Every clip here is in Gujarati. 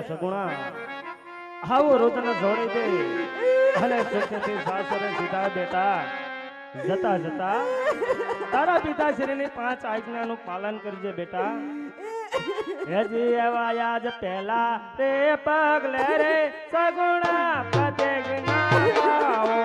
સગુણા આવો રોતને જોડી દે અને સુખથી સાસરે સીધા બેટા જતા જતા તારા પિતાશ્રીની 5 આજ્ઞાનું પાલન કરજે બેટા હેજી એવા યાદ પહેલા તે પગલે રે સગુણા પતે જ્ઞાવો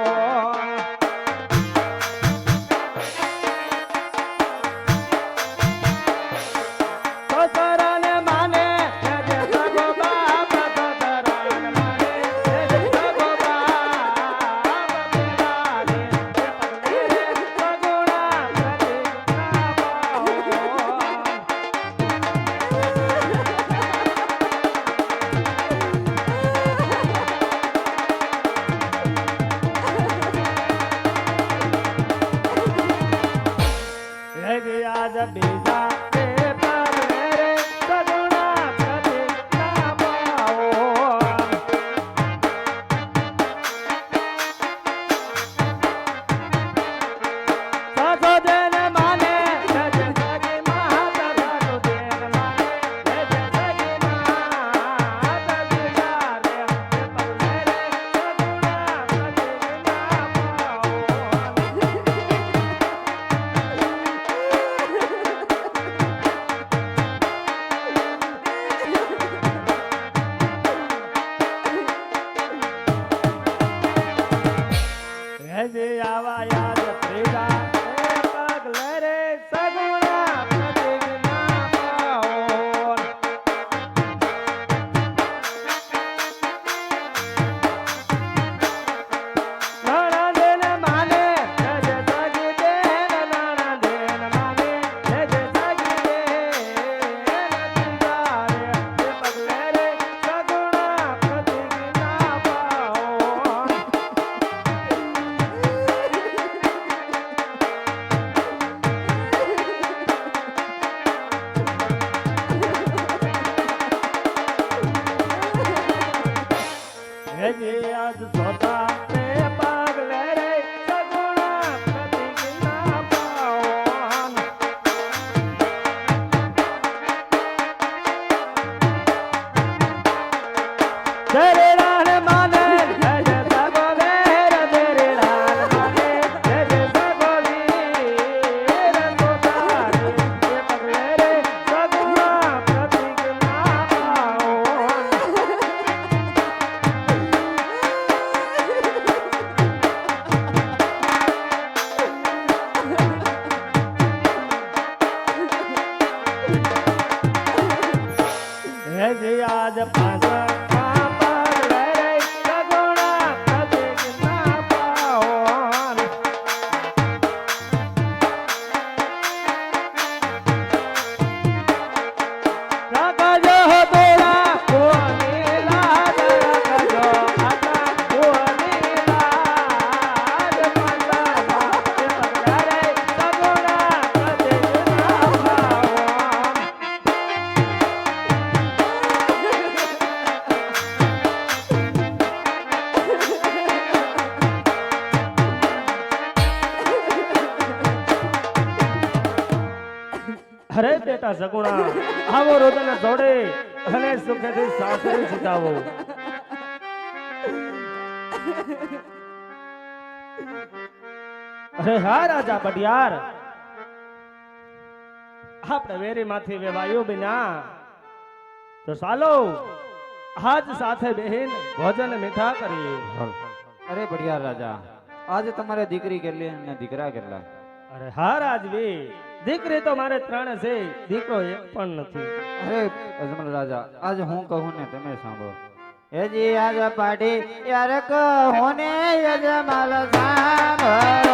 બીજા તે પગલે રે સગુણા પતે આવા યાદ ત્રીજા પગલે રે સગુણા પ્રતિજ્ઞા નાણા દેન માને જય સગી દેન નાણા દેન માને જય સગી દેન પગલે રે સગુણા પ્રતિજ્ઞા આજ સોતા તે પગલે રે સગુણા પ્રતિજ્ઞા પાવન તેરે રાણ માને જય સગો વેર તેરે રાણ માને જય સગો વીર સોતા તે પગલે રે સગુણા પ્રતિજ્ઞા પાવન આજ પાછા પગલે રે સગુણા પ્રતિજ્ઞા પાવન રાખજો તોરા કોની લાજ રાખજો આતા કોની લાજ પગલે રે સગુણા પ્રતિજ્ઞા પાવન અરે બેટા સગુણા આવો રોદને જોડે અને સુખેથી સાસરે સીધાવો અરે હા રાજા બડિયાર આપણે વેરી માંથી વેવાયો બિના તો ચાલો આજ સાથે બહેન ભોજન મીઠા કરીએ અરે બઢિયા રાજા આજે તમારે દીકરી કેટલી અને દીકરા કેટલા અરે હા રાજવી દીકરી તો મારે 3 છે દીકરો એક પણ નથી અરે અજમલ રાજા આજ હું કહું ને તમે સાંભળો હેજી આજ પાડી યાર કહો ને અજમલ સાંભળો